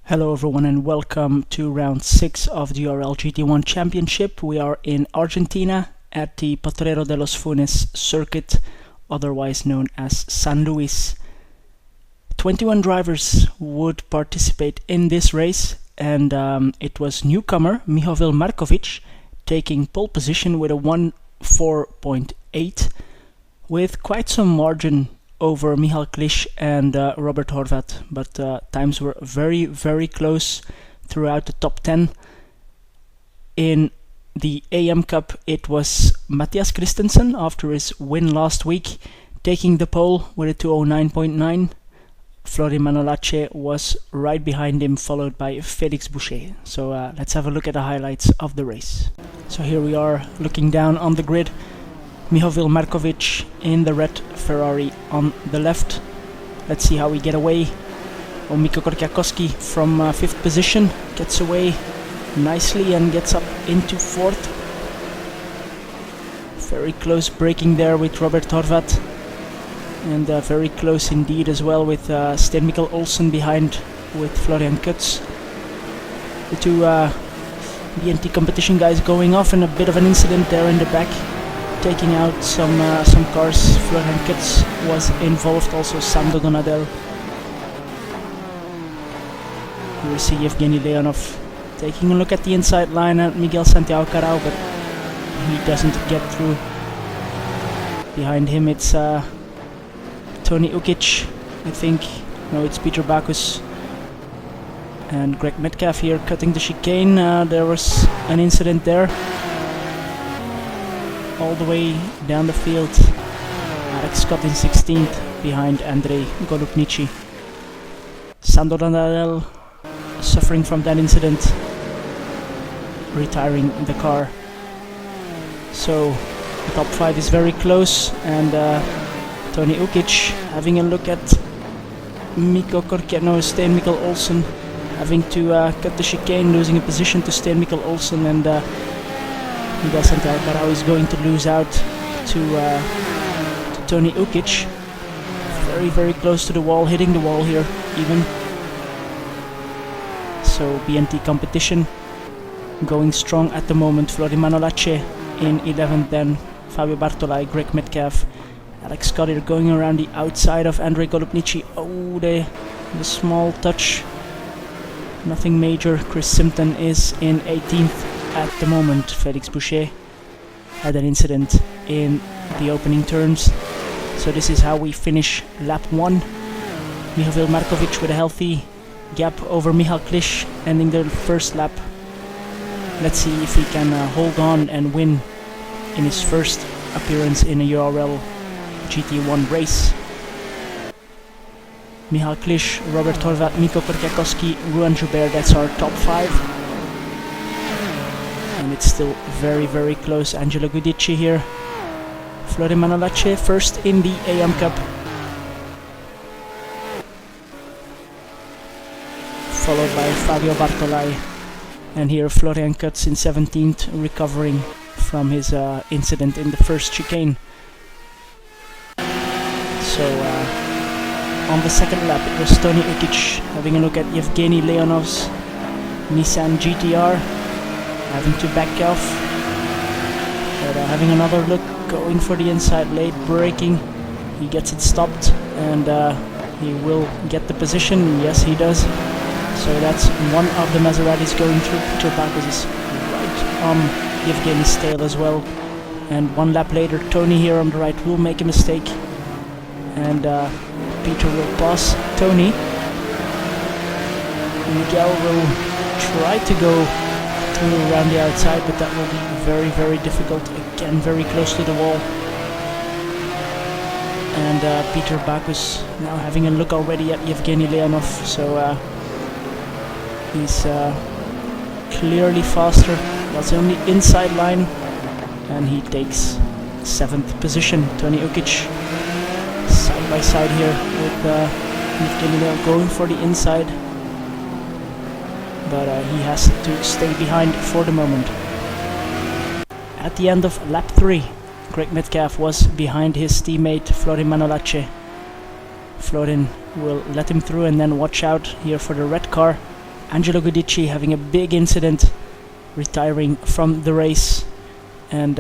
Hello everyone and welcome to round 6 of the URL-GT1 Championship. We are in Argentina at the Potrero de los Funes circuit, otherwise known as San Luis. 21 drivers would participate in this race, and it was newcomer Mihovil Markovic taking pole position with a 1:4.8 with quite some margin over Michal Klisch and Robert Horvat, but times were very close throughout the top 10. In the AM Cup it was Matthias Christensen, after his win last week, taking the pole with a 2:09.9. Florin Manolache was right behind him, followed by Felix Boucher. So let's have a look at the highlights of the race. So here we are looking down on the grid. Mihovil Markovic in the red Ferrari on the left. Let's see how we get away. Mikko Korkiakoski from 5th position gets away nicely and gets up into 4th. Very close braking there with Robert Horvat, and very close indeed as well with Sten Mikkel Olsen behind with Florian Kutz. The two BNT competition guys going off, and a bit of an incident there in the back, taking out some cars. Florian Kutz was involved, also Sando Donadel. Here we see Evgeny Leonov taking a look at the inside line at Miguel Santiago Carao, but he doesn't get through. Behind him it's Tony Ukic, I think. No, it's Peter Bacchus and Greg Metcalf here cutting the chicane. There was an incident there. All the way down the field, Alex Scott in 16th behind Andrei Golubnici. Sando Donadel suffering from that incident, retiring the car. So the top 5 is very close, and Tony Ukic having a look at Sten Mikkel Olsen, having to cut the chicane, losing a position to Sten Mikkel Olsen, and Miguel Santiago Carao is going to lose out to Tony Ukic. Very close to the wall, hitting the wall here even. So BNT competition going strong at the moment. Florin Manolache in 11th, then Fabio Bartolai, Greg Metcalf, Alex Scott here going around the outside of Andrei Golubnici. Oh, the small touch, nothing major. Chris Simpson is in 18th at the moment. Felix Boucher had an incident in the opening turns. So this is how we finish lap 1. Mihovil Markovic with a healthy gap over Michal Klisch, ending the first lap. Let's see if he can hold on and win in his first appearance in a URL GT1 race. Michal Klisch, Robert Horvat, Mikko Korkiakoski, Ruan Joubert, that's our top 5. And it's still very close. Angelo Guidici here. Florin Manolache first in the AM Cup, followed by Fabio Bartolai, and here Florian Kutz in 17th, recovering from his incident in the first chicane. So on the second lap it was Tony Ukic having a look at Evgeny Leonov's Nissan GTR, having to back off, but having another look, going for the inside, late braking. He gets it stopped, and he will get the position. Yes, he does. So that's one of the Maseratis going through. Peter Bacchus is right on Evgeny's tail as well. And one lap later, Tony here on the right will make a mistake, and Peter will pass Tony. Miguel will try to go through around the outside, but that will be very difficult. Again, very close to the wall. And Peter Bacchus now having a look already at Evgeny Leonov. So he's clearly faster. That's only inside line, and he takes 7th position. Tony Ukic side by side here with Evgeny Leonov going for the inside, but he has to stay behind for the moment. At the end of lap 3, Greg Metcalf was behind his teammate Florin Manolache. Florin will let him through and then watch out here for the red car. Angelo Guidici having a big incident, retiring from the race, and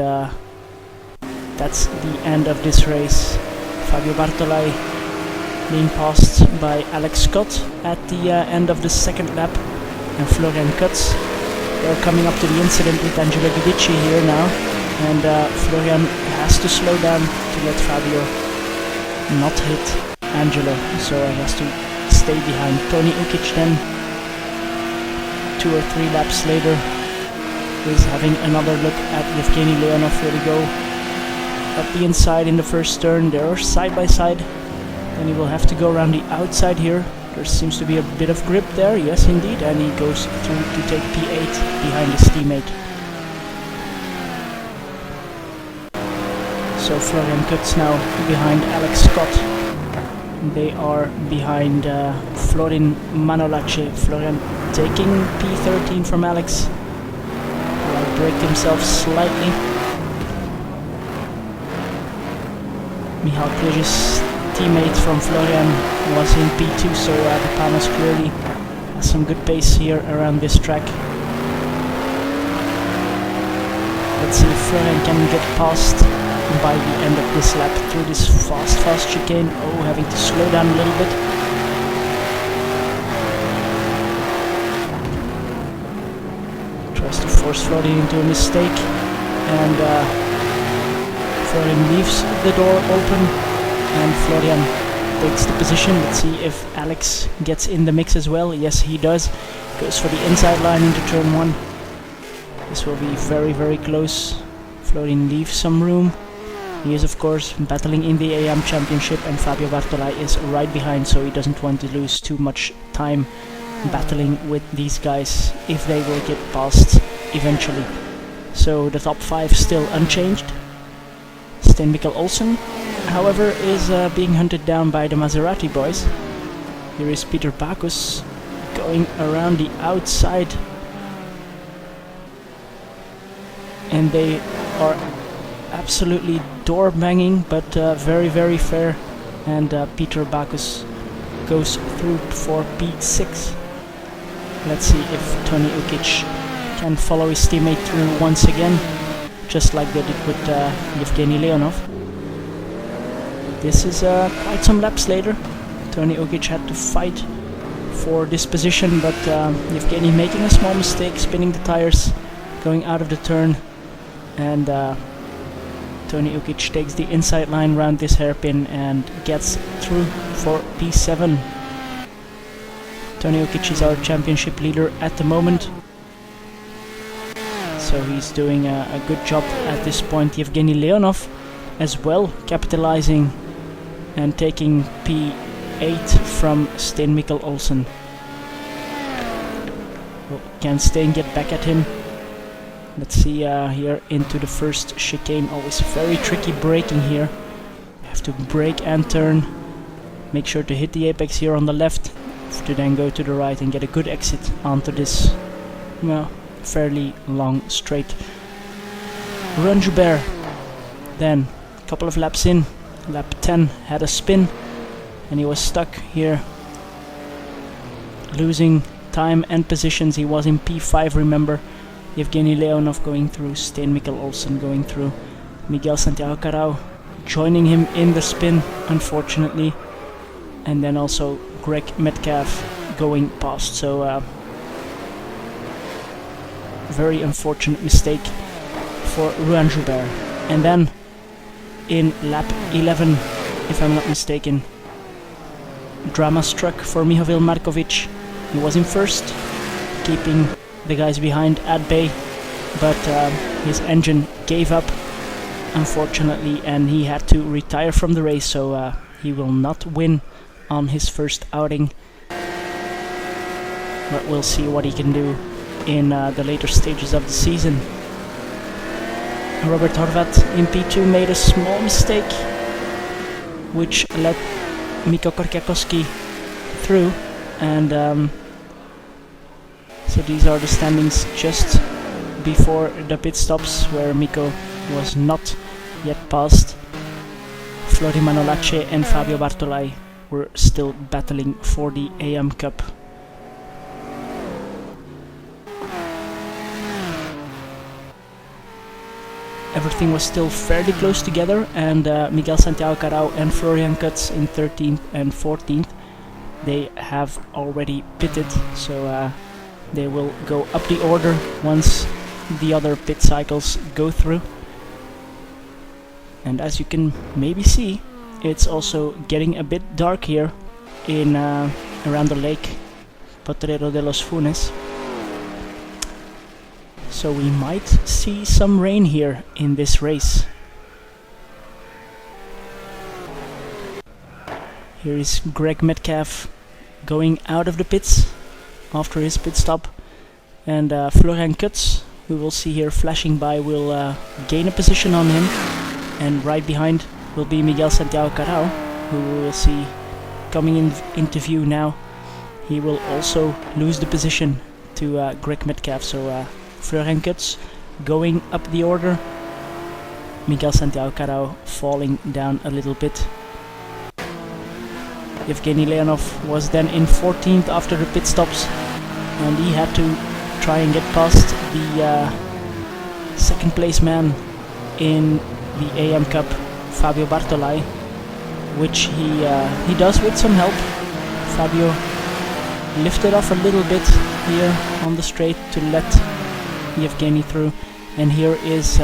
that's the end of this race. Fabio Bartolai being passed by Alex Scott at the end of the second lap, and Florian Kutz. They're coming up to the incident with Angelo Guidici here now, and Florian has to slow down to let Fabio not hit Angelo, so he has to stay behind. Tony Ukic then, 2 or 3 laps later, is having another look at Yevgeny Leonov. Here we go, up the inside in the first turn. They are side by side, and he will have to go around the outside here. There seems to be a bit of grip there, yes indeed, and he goes through to take P8 behind his teammate. So Florian Kutz now behind Alex Scott. They are behind Florin Manolace. Florian taking P13 from Alex. Braked himself slightly. Michal Klisch's teammate from Florian was in P2, so the Panos clearly has some good pace here around this track. Let's see if Florian can get past by the end of this lap through this fast chicane. Oh, having to slow down a little bit. Tries to force Florian into a mistake, and Florian leaves the door open, and Florian takes the position. Let's see if Alex gets in the mix as well. Yes, he does. Goes for the inside line into turn 1. This will be very, very close. Florian leaves some room. He is, of course, battling in the AM Championship, and Fabio Bartolai is right behind, so he doesn't want to lose too much time battling with these guys if they will get past eventually. So the top 5 still unchanged. Sten Mikkel Olsen, however, is being hunted down by the Maserati boys. Here is Peter Bacchus going around the outside, and they are absolutely door banging, but very, very fair, and Peter Bacchus goes through for P6. Let's see if Tony Ukic can follow his teammate through once again, just like they did with Yevgeny Leonov. This is quite some laps later. Tony Ukic had to fight for this position, but Yevgeny making a small mistake, spinning the tires, going out of the turn, and Tony Ukic takes the inside line round this hairpin and gets through for P7. Tony Ukic is our championship leader at the moment, so he's doing a good job at this point. Yevgeny Leonov as well, capitalizing and taking P8 from Sten Mikkel Olsen. Well, can Sten get back at him? Let's see here into the first chicane. Always very tricky braking here. You have to brake and turn. Make sure to hit the apex here on the left, to then go to the right and get a good exit onto this, well, fairly long straight. Ruan Joubert then, a couple of laps in, lap 10, had a spin, and he was stuck here, losing time and positions. He was in P5, remember. Yevgeny Leonov going through, Sten Mikkel Olsen going through, Miguel Santiago Carao joining him in the spin, unfortunately, and then also Greg Metcalf going past. So very unfortunate mistake for Ruan Joubert. And then in lap 11, if I'm not mistaken, drama struck for Mihovil Markovic. He was in first, keeping the guys behind at bay, but his engine gave up, unfortunately, and he had to retire from the race, so he will not win on his first outing, but we'll see what he can do in the later stages of the season. Robert Horvat in P2 made a small mistake, which let Mikko Korkiakowski through, and so these are the standings just before the pit stops, where Mikko was not yet passed. Flori Manolace and Fabio Bartolai were still battling for the AM Cup. everything was still fairly close together, and Miguel Santiago Carao and Florian Kutz in 13th and 14th, they have already pitted, so they will go up the order once the other pit cycles go through. And as you can maybe see, it's also getting a bit dark here in around the lake Potrero de los Funes. So we might see some rain here in this race. Here is Greg Metcalf going out of the pits after his pit stop, and Florian Kutz, we will see here flashing by, will gain a position on him, and right behind will be Miguel Santiago Carao, who we will see coming into view now. He will also lose the position to Greg Metcalf, so Florian Kutz going up the order, Miguel Santiago Carao falling down a little bit. Evgeny Leonov was then in 14th after the pit stops, and he had to try and get past the second place man in the AM Cup, Fabio Bartolai, which he does with some help. Fabio lifted off a little bit here on the straight to let Evgeny through, and here is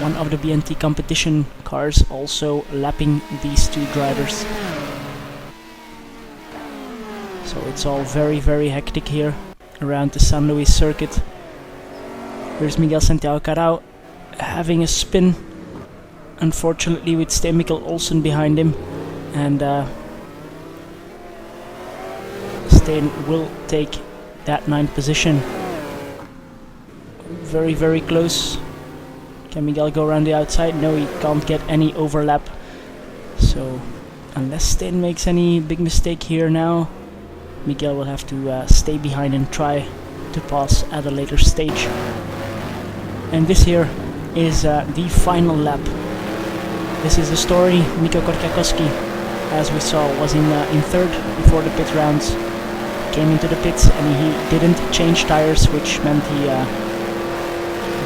one of the BNT competition cars also lapping these two drivers. So it's all very, very hectic here around the San Luis circuit. Here's Miguel Santiago Carao having a spin, unfortunately with Sten Mikkel Olsen behind him, and Sten will take that 9th position. Very, very close. Can Miguel go around the outside? No, he can't get any overlap. So unless Sten makes any big mistake here now, Miguel will have to stay behind and try to pass at a later stage. And this here is the final lap. This is the story. Mikko Korkiakoski, as we saw, was in 3rd before the pit rounds. Came into the pits and he didn't change tires, which meant he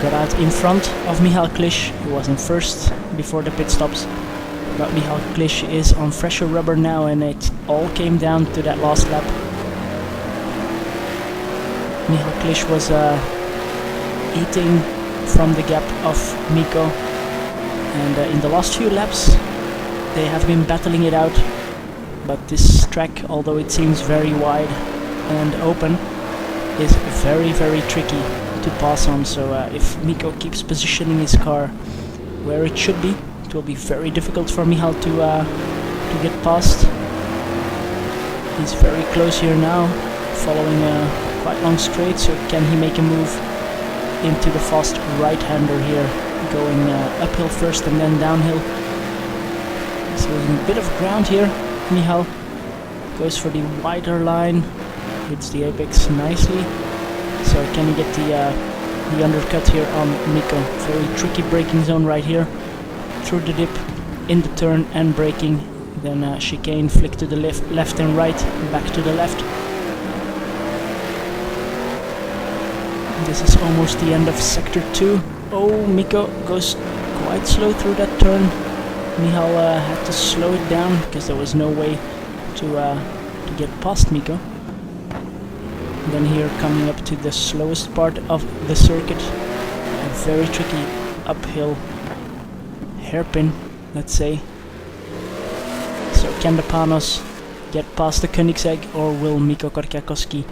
got out in front of Michal Klisch, who was in 1st before the pit stops. But Michal Klisch is on fresher rubber now, and it all came down to that last lap. Michal Klisch was eating from the gap of Mikko, and in the last few laps they have been battling it out, but this track, although it seems very wide and open, is very, very tricky to pass on. So if Mikko keeps positioning his car where it should be, it will be very difficult for Michal to get past. He's very close here now, following a quite long straight, so can he make a move into the fast right-hander here, going uphill first and then downhill. So a bit of ground here. Michal goes for the wider line, hits the apex nicely. So can he get the undercut here on Mikko? Very tricky braking zone right here. Through the dip, in the turn and braking. Then chicane, flick to the left and right, back to the left. This is almost the end of sector 2. Oh, Mikko goes quite slow through that turn. Michal had to slow it down because there was no way to get past Mikko. Then here, coming up to the slowest part of the circuit, a very tricky uphill hairpin, let's say. So can the Panos get past the Koenigsegg, or will Mikko Korkiakoski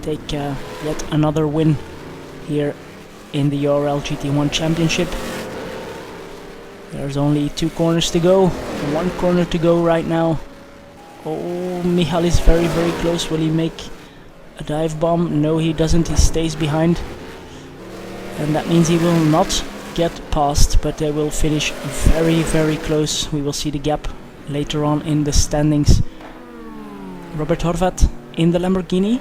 take yet another win here in the URL-GT1 Championship? There's only 2 corners to go, 1 corner to go right now. Oh, Michal is very, very close. Will he make a dive bomb? No, he doesn't. He stays behind, and that means he will not get past, but they will finish very, very close. We will see the gap later on in the standings. Robert Horvat in the Lamborghini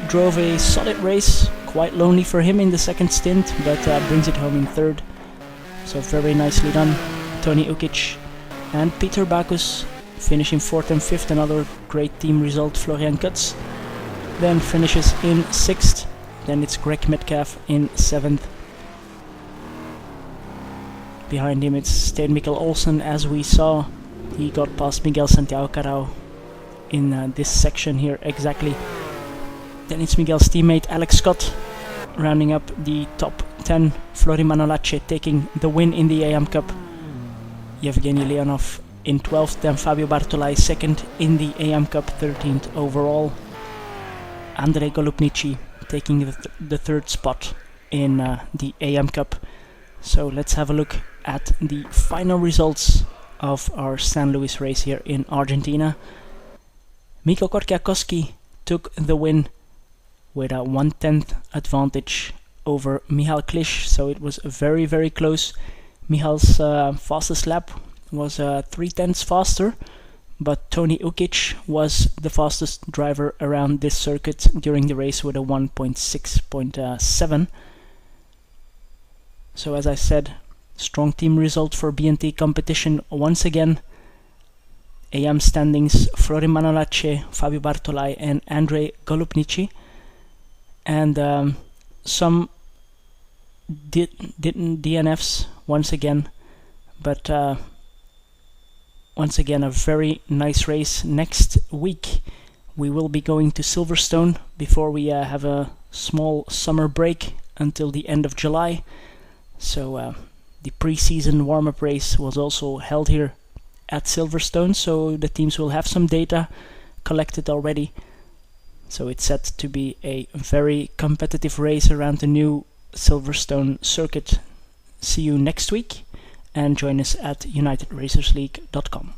drove a solid race, quite lonely for him in the second stint, but brings it home in 3rd. So very nicely done. Tony Ukic and Peter Bacchus finishing 4th and 5th, another great team result. Florian Kutz then finishes in 6th. Then it's Greg Metcalf in 7th. Behind him it's Stein Mikkel Olsen, as we saw. He got past Miguel Santiago Carao in this section here exactly. Then it's Miguel's teammate Alex Scott rounding up the top 10. Florin Manolace taking the win in the AM Cup. Yevgeny Leonov in 12th, then Fabio Bartolai 2nd in the AM Cup, 13th overall. Andrei Golubnici taking the 3rd spot in the AM Cup. So let's have a look at the final results of our San Luis race here in Argentina. Mikko Korkeakoski took the win with a 1/10 advantage over Michal Klisch, so it was very, very close. Michal's fastest lap was 3/10 faster, but Tony Ukic was the fastest driver around this circuit during the race with a 1.6.7. So as I said, strong team result for BNT competition once again. AM standings: Florin Manolace, Fabio Bartolai and Andrei Golubnici. And some didn't DNFs once again, but once again a very nice race. Next week we will be going to Silverstone before we have a small summer break until the end of July. So the pre-season warm-up race was also held here at Silverstone, so the teams will have some data collected already. So it's set to be a very competitive race around the new Silverstone circuit. See you next week and join us at unitedracersleague.com.